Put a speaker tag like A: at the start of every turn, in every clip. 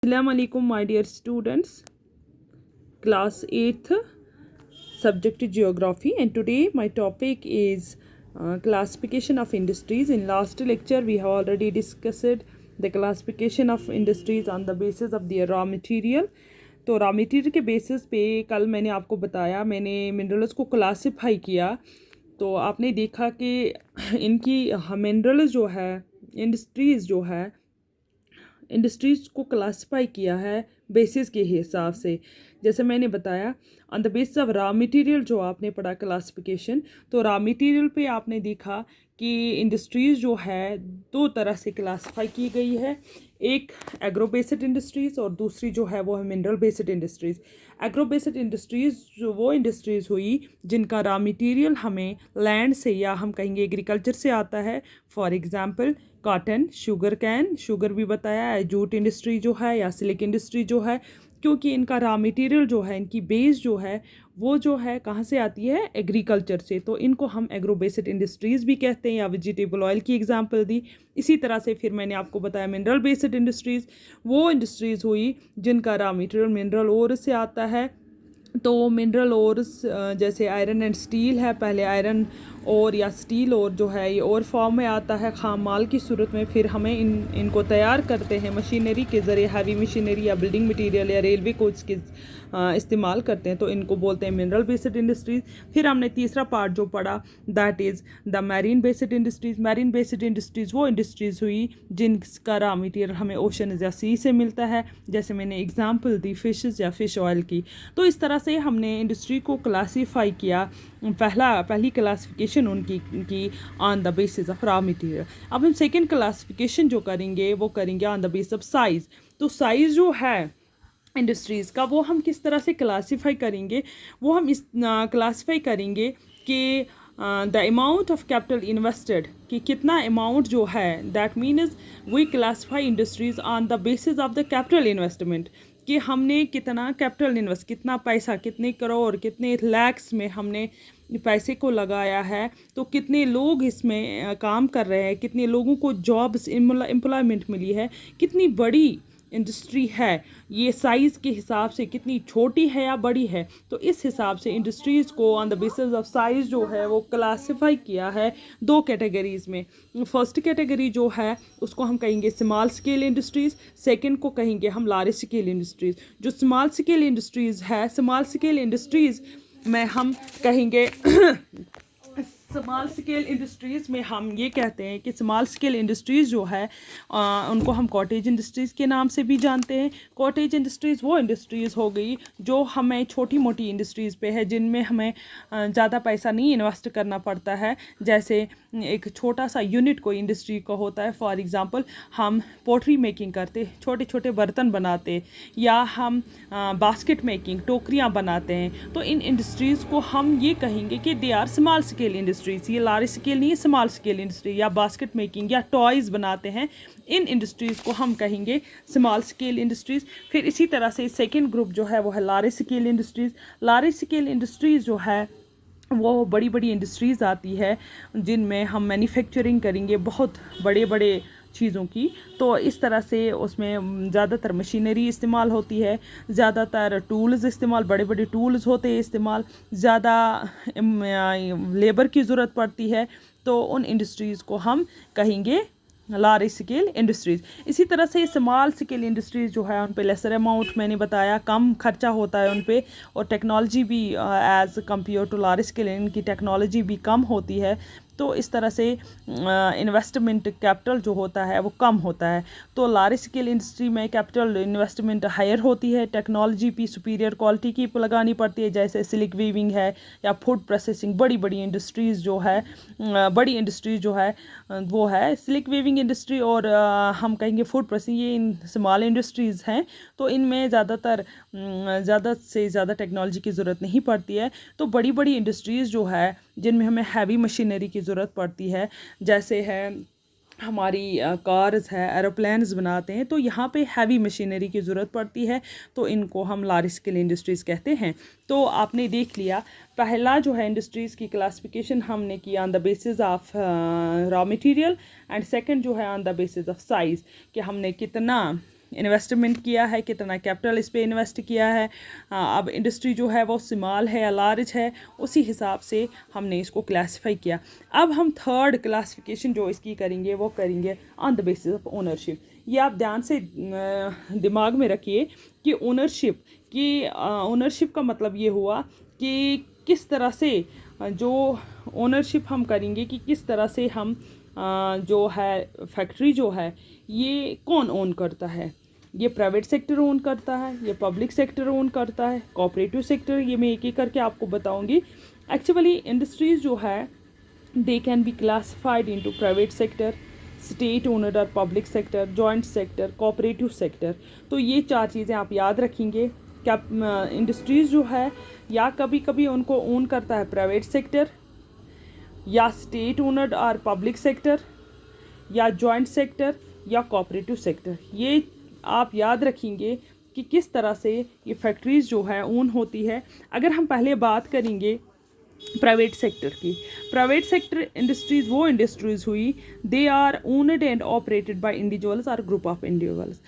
A: Assalamualaikum my dear students, class 8th, subject geography, and today my topic is classification of industries. In last lecture we have already discussed the classification of industries on the basis of their raw material. तो raw material के basis पे कल मैंने आपको बताया, मैंने minerals को classify किया। तो आपने देखा कि इनकी मिनरल्स जो है, इंडस्ट्रीज़ को क्लासिफाई किया है बेसिस के हिसाब से। जैसे मैंने बताया on the basis of raw material जो आपने पढ़ा क्लासिफिकेशन, तो रॉ मटेरियल पे आपने देखा कि इंडस्ट्रीज़ जो है दो तरह से क्लासिफाई की गई है। एक एग्रो बेस्ड इंडस्ट्रीज़ और दूसरी जो है वो है mineral based industries. Agro based industries जो वो इंडस्ट्रीज़ हुई जिनका रॉ मटेरियल हमें लैंड से या हम कहेंगे एग्रीकल्चर से आता है। For example cotton, sugar cane, sugar भी बताया, जूट इंडस्ट्री जो है या सिल्क इंडस्ट्री जो है, क्योंकि इनका रॉ मटेरियल जो है, इनकी बेस जो है वो जो है कहाँ से आती है, एग्रीकल्चर से। तो इनको हम एग्रो बेस्ड इंडस्ट्रीज़ भी कहते हैं, या वेजिटेबल ऑयल की एग्जांपल दी। इसी तरह से फिर मैंने आपको बताया मिनरल बेस्ड इंडस्ट्रीज़ वो इंडस्ट्रीज़ हुई जिनका रॉ मटेरियल मिनरल ओर से आता है। तो मिनरल ओर्स जैसे आयरन एंड स्टील है, पहले आयरन और या स्टील और जो है ये और फॉर्म में आता है खाम माल की सूरत में, फिर हमें इनको तैयार करते हैं मशीनरी के ज़रिए, हैवी मशीनरी या बिल्डिंग मटेरियल या रेलवे कोच के इस्तेमाल करते हैं, तो इनको बोलते हैं मिनरल बेस्ड इंडस्ट्रीज़। फिर हमने तीसरा पार्ट जो पढ़ा that is the marine based industries. Marine based industries वो इंडस्ट्रीज़ हुई जिनका रॉ मटेरियल हमें ओशन या सी से मिलता है, जैसे मैंने एग्जांपल दी फिशेस या फिश ऑयल की। तो इस तरह से हमने इंडस्ट्री को क्लासीफाई किया। पहली क्लासिफिकेशन उनकी on the basis of raw material. अब हम सेकंड क्लासिफिकेशन जो करेंगे वो करेंगे on the basis of size. तो साइज़ जो है इंडस्ट्रीज़ का वो हम किस तरह से क्लासीफाई करेंगे, वो हम इस क्लासीफाई करेंगे कि the amount of capital invested, कि कितना अमाउंट जो है, that means we classify industries on the basis of the capital investment, कि हमने कितना कैपिटल इन्वेस्ट, कितना पैसा, कितने करोड़, कितने लैक्स में हमने पैसे को लगाया है, तो कितने लोग इसमें काम कर रहे हैं, कितने लोगों को जॉब्स एम्प्लॉयमेंट मिली है, कितनी बड़ी इंडस्ट्री है, ये साइज़ के हिसाब से कितनी छोटी है या बड़ी है। तो इस हिसाब से इंडस्ट्रीज़ को on the basis of size जो है वो क्लासिफाई किया है दो कैटेगरीज़ में। फर्स्ट कैटेगरी जो है उसको हम कहेंगे स्मॉल स्केल इंडस्ट्रीज़, सेकंड को कहेंगे हम लार्ज स्केल इंडस्ट्रीज़। जो स्मॉल स्केल इंडस्ट्रीज़ है, स्मॉल स्केल इंडस्ट्रीज़ में हम कहेंगे स्मॉल स्केल इंडस्ट्रीज़ में हम ये कहते हैं कि स्मॉल स्केल इंडस्ट्रीज़ जो है उनको हम कॉटेज इंडस्ट्रीज़ के नाम से भी जानते हैं। कॉटेज इंडस्ट्रीज़ वो इंडस्ट्रीज़ हो गई जो हमें छोटी मोटी इंडस्ट्रीज़ पे है, जिनमें हमें ज़्यादा पैसा नहीं इन्वेस्ट करना पड़ता है। जैसे एक छोटा सा यूनिट कोई इंडस्ट्री का होता है, फॉर एग्ज़ाम्पल हम पोट्री मेकिंग करते, छोटे छोटे बर्तन बनाते, या हम बास्केट मेकिंग, टोकरियाँ बनाते हैं। तो इन इंडस्ट्रीज़ को हम ये कहेंगे कि they are small scale industries. ये लार्ज स्केल नहीं है, स्मॉल स्केल इंडस्ट्री। या बास्केट मेकिंग या टॉयज़ बनाते हैं, इन इंडस्ट्रीज़ को हम कहेंगे स्मॉल स्केल इंडस्ट्रीज़। फिर इसी तरह से सेकेंड ग्रुप जो है वो है large scale industries. Large scale industries जो है वो बड़ी बड़ी इंडस्ट्रीज़ आती है जिनमें हम मैन्युफैक्चरिंग करेंगे बहुत बड़े बड़े चीज़ों की। तो इस तरह से उसमें ज़्यादातर मशीनरी इस्तेमाल होती है, ज़्यादातर टूल्स इस्तेमाल, बड़े बड़े टूल्स होते हैं इस्तेमाल, ज़्यादा लेबर की ज़रूरत पड़ती है। तो उन इंडस्ट्रीज़ को हम कहेंगे लार्ज स्केल इंडस्ट्रीज़। इसी तरह से स्मॉल स्केल इंडस्ट्रीज़ जो है उन पे लेसर अमाउंट, मैंने बताया, कम खर्चा होता है उन पे, और टेक्नोलॉजी भी as compare to large scale इनकी टेक्नोलॉजी भी कम होती है। तो इस तरह से इन्वेस्टमेंट कैपिटल जो होता है वो कम होता है। तो लार्ज स्केल इंडस्ट्री में कैपिटल इन्वेस्टमेंट हायर होती है, टेक्नोलॉजी भी सुपीरियर क्वालिटी की लगानी पड़ती है, जैसे सिल्क वीविंग है या फूड प्रोसेसिंग। बड़ी बड़ी इंडस्ट्रीज़ जो है, बड़ी इंडस्ट्रीज़ जो है वो है सिल्क वीविंग इंडस्ट्री, और हम कहेंगे फूड प्रोसेसिंग, ये इन स्मॉल इंडस्ट्रीज़ हैं। तो इनमें ज़्यादातर ज़्यादा से ज़्यादा टेक्नोलॉजी की ज़रूरत नहीं पड़ती है। तो बड़ी बड़ी इंडस्ट्रीज़ जो है जिनमें हमें हैवी मशीनरी की ज़रूरत पड़ती है, जैसे है हमारी कार्स है, एरोप्लेन्स बनाते हैं, तो यहाँ पे हैवी मशीनरी की ज़रूरत पड़ती है। तो इनको हम लार्ज स्केल इंडस्ट्रीज़ कहते हैं। तो आपने देख लिया, पहला जो है इंडस्ट्रीज़ की क्लासिफिकेशन हमने किया on the basis of raw material, and second जो है on the basis of size, कि हमने कितना इन्वेस्टमेंट किया है, कितना कैपिटल इस पे इन्वेस्ट किया है, अब इंडस्ट्री जो है वो स्मॉल है या लार्ज है, उसी हिसाब से हमने इसको क्लासिफाई किया। अब हम थर्ड क्लासिफिकेशन जो इसकी करेंगे वो करेंगे on the basis of ownership. ये आप ध्यान से दिमाग में रखिए कि ओनरशिप का मतलब ये हुआ कि किस तरह से जो ओनरशिप हम करेंगे कि किस तरह से हम जो है फैक्ट्री जो है ये कौन ओन करता है। ये प्राइवेट सेक्टर ओन करता है, ये पब्लिक सेक्टर ओन करता है, कोऑपरेटिव सेक्टर, ये मैं एक एक करके आपको बताऊंगी। एक्चुअली इंडस्ट्रीज़ जो है they can be classified into private sector, state owner और public sector, joint sector, cooperative sector. तो ये 4 चीज़ें आप याद रखेंगे। क्या इंडस्ट्रीज़ जो है या कभी कभी उनको ओन करता है प्राइवेट सेक्टर, या स्टेट ओनर और पब्लिक सेक्टर, या जॉइंट सेक्टर, या कोऑपरेटिव सेक्टर। ये आप याद रखेंगे कि किस तरह से ये फैक्ट्रीज़ जो है ओन होती है। अगर हम पहले बात करेंगे प्राइवेट सेक्टर की, प्राइवेट सेक्टर इंडस्ट्रीज़ वो इंडस्ट्रीज़ हुई they are owned and operated by individuals और group of individuals.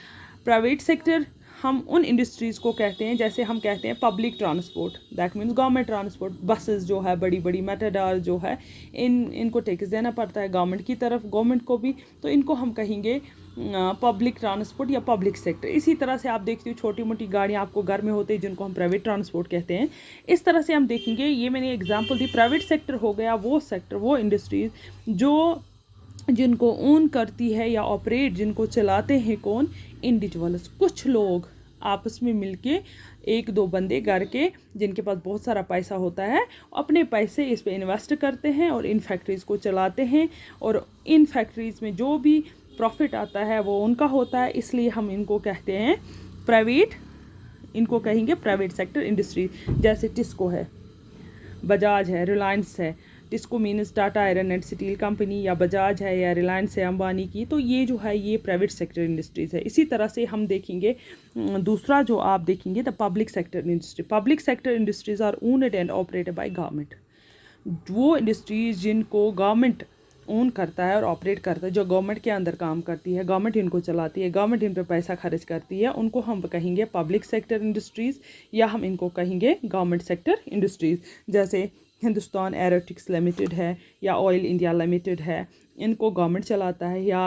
A: Private sector हम उन इंडस्ट्रीज़ को कहते हैं, जैसे हम कहते हैं public transport, that means government transport, buses जो है बड़ी बड़ी मेटाडोर जो है इनको टैक्स देना पड़ता है गवर्नमेंट की तरफ, गवर्नमेंट को भी, तो इनको हम कहेंगे पब्लिक ट्रांसपोर्ट या पब्लिक सेक्टर। इसी तरह से आप देखते हो छोटी मोटी गाड़ियाँ आपको घर में होती है जिनको हम प्राइवेट ट्रांसपोर्ट कहते हैं। इस तरह से हम देखेंगे, ये मैंने एग्जांपल दी। प्राइवेट सेक्टर हो गया वो सेक्टर, वो इंडस्ट्रीज़ जिनको ओन करती है या ऑपरेट, जिनको चलाते हैं कौन, इंडिविजुअल्स। कुछ लोग आपस में मिलके, 1-2 बंदे घर के जिनके पास बहुत सारा पैसा होता है, अपने पैसे इस पे इन्वेस्ट करते हैं और इन फैक्ट्रीज़ को चलाते हैं, और इन फैक्ट्रीज़ में जो भी प्रॉफिट आता है वो उनका होता है, इसलिए हम इनको कहते हैं प्राइवेट, इनको कहेंगे प्राइवेट सेक्टर इंडस्ट्री। जैसे टिस्को है, बजाज है, रिलायंस है। TISCO means Tata iron and steel company, या बजाज है या रिलायंस है अंबानी की, तो ये जो है ये प्राइवेट सेक्टर इंडस्ट्रीज़ है। इसी तरह से हम देखेंगे दूसरा जो आप देखेंगे the public sector industry. Public sector industries are owned and operated by government. वो इंडस्ट्रीज़ जिनको गवर्नमेंट ओन करता है और ऑपरेट करता है, जो गवर्नमेंट के अंदर काम करती है, गवर्नमेंट इनको चलाती है, गवर्नमेंट इन पे पैसा खर्च करती है, उनको हम कहेंगे पब्लिक सेक्टर इंडस्ट्रीज़, या हम इनको कहेंगे गवर्नमेंट सेक्टर इंडस्ट्रीज़। जैसे हिंदुस्तान एरोटिक्स लिमिटेड है या ऑयल इंडिया लिमिटेड है, इनको गवर्नमेंट चलाता है। या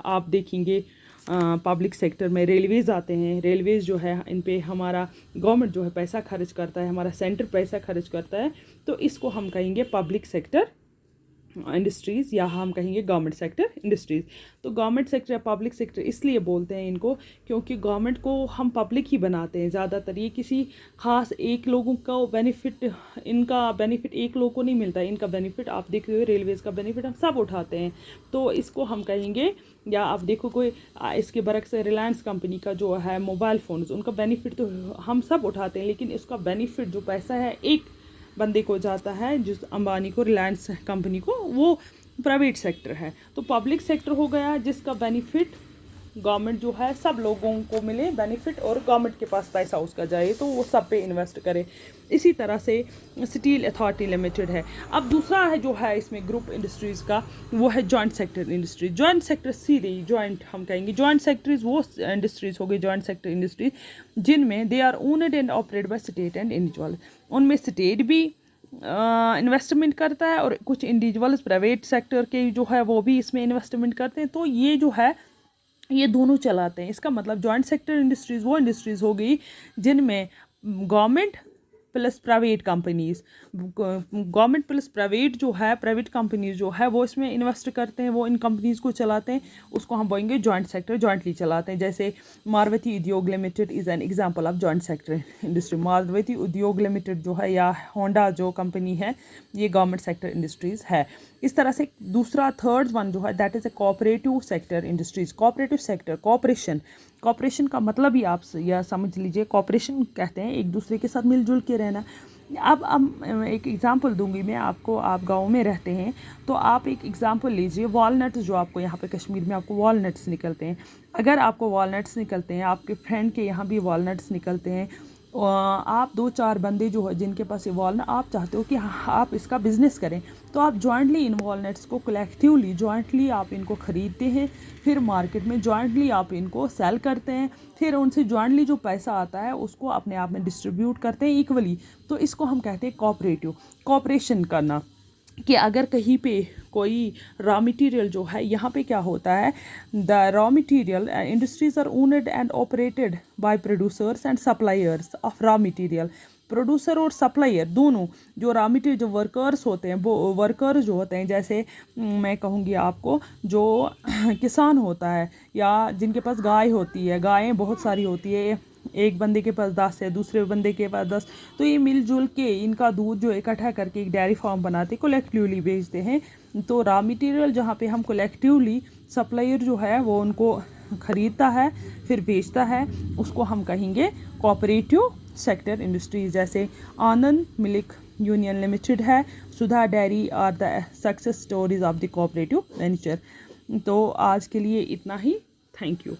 A: आप देखेंगे पब्लिक सेक्टर में रेलवेज़ आते हैं, रेलवेज़ जो है इन पे हमारा गवर्नमेंट जो है पैसा खर्च करता है, हमारा सेंटर पैसा खर्च करता है, तो इसको हम कहेंगे पब्लिक सेक्टर इंडस्ट्रीज़, या हम कहेंगे गवर्नमेंट सेक्टर इंडस्ट्रीज़। तो गवर्नमेंट सेक्टर या पब्लिक सेक्टर इसलिए बोलते हैं इनको क्योंकि गवर्नमेंट को हम पब्लिक ही बनाते हैं ज़्यादातर। ये किसी ख़ास एक लोगों का बेनिफिट, इनका बेनिफिट एक लोग को नहीं मिलता है, इनका बेनिफिट आप देख रहे हो, रेलवेज़ का बेनिफिट हम सब उठाते हैं, तो इसको हम कहेंगे। या आप देखो कोई इसके बरक्स से रिलायंस कंपनी का जो है मोबाइल फ़ोन्स, उनका बेनिफिट तो हम सब उठाते हैं, लेकिन इसका बेनिफिट जो पैसा है एक बंदे को जाता है, जिस अंबानी को, रिलायंस कंपनी को, वो प्राइवेट सेक्टर है। तो पब्लिक सेक्टर हो गया जिसका बेनिफिट गवर्नमेंट जो है सब लोगों को मिले बेनिफिट, और गवर्नमेंट के पास पैसा उसका जाए तो वो सब पे इन्वेस्ट करे। इसी तरह से स्टील अथॉरिटी लिमिटेड है। अब दूसरा है जो है इसमें ग्रुप इंडस्ट्रीज़ का, वो है joint sector industry. Joint sector सीधे जॉइंट हम कहेंगे, जॉइंट सेक्टरीज वो इंडस्ट्रीज़ हो गई, जॉइंट सेक्टर इंडस्ट्रीज जिनमें they are owned and operated by state and individual. उनमें स्टेट भी इन्वेस्टमेंट करता है और कुछ इंडिविजुअल्स प्राइवेट सेक्टर के जो है वो भी इसमें इन्वेस्टमेंट करते हैं, तो ये जो है ये दोनों चलाते हैं। इसका मतलब जॉइंट सेक्टर इंडस्ट्रीज़ वो इंडस्ट्रीज़ हो गई जिनमें government plus private companies, government plus private जो है, प्राइवेट कंपनीज़ जो है वो इसमें इन्वेस्ट करते हैं, वो इन कंपनीज़ को चलाते हैं, उसको हम बोलेंगे जॉइंट सेक्टर, जॉइंटली चलाते हैं। जैसे Maruti Udyog limited is an example of joint sector industry. Maruti Udyog limited जो है या होंडा जो कंपनी है, ये गवर्नमेंट सेक्टर इंडस्ट्रीज़ है। इस तरह से दूसरा थर्ड वन जो है that is a cooperative sector industries. Cooperative sector, cooperation, cooperation का मतलब ही आप यह समझ लीजिए, कोऑपरेशन कहते हैं एक दूसरे के साथ मिलजुल के रहना। अब एक एग्ज़ाम्पल दूंगी मैं आपको, आप गाँव में रहते हैं तो आप एक एग्ज़ाम्पल लीजिए, वॉलनट्स जो आपको यहाँ पे कश्मीर में आपको वॉलनट्स निकलते हैं, अगर आपको वॉलनट्स निकलते हैं, आपके फ्रेंड के यहाँ भी वॉलनट्स निकलते हैं, आप 2-4 बंदे जो है जिनके पास ये वॉलनट, आप चाहते हो कि आप इसका बिज़नेस करें, तो आप जॉइंटली इन वॉलनट्स को कलेक्टिवली जॉइंटली आप इनको ख़रीदते हैं, फिर मार्केट में जॉइंटली आप इनको सेल करते हैं, फिर उनसे जॉइंटली जो पैसा आता है उसको अपने आप में डिस्ट्रीब्यूट करते हैं इक्वली। तो इसको हम कहते हैं कोऑपरेशन करना। कि अगर कहीं पे कोई रॉ मटेरियल जो है, यहाँ पे क्या होता है, the raw material industries are owned and operated by producers and suppliers of raw material. Producer और सप्लायर दोनों, जो रॉ मटेरियल जो वर्कर्स होते हैं, वो वर्कर जो होते हैं, जैसे मैं कहूँगी आपको जो किसान होता है या जिनके पास गाय होती है, गायें बहुत सारी होती है, एक बंदे के पास 10 है, दूसरे बंदे के पास 10, तो ये मिलजुल के इनका दूध जो इकट्ठा करके एक डेयरी फार्म बनाते, कलेक्टिवली बेचते हैं। तो रॉ मटेरियल जहाँ पे हम कलेक्टिवली, सप्लायर जो है वो उनको ख़रीदता है फिर बेचता है, उसको हम कहेंगे कोऑपरेटिव सेक्टर इंडस्ट्रीज। जैसे आनंद मिल्क यूनियन लिमिटेड है, Sudha dairy are the success stories of the cooperative venture. तो आज के लिए इतना ही। Thank you.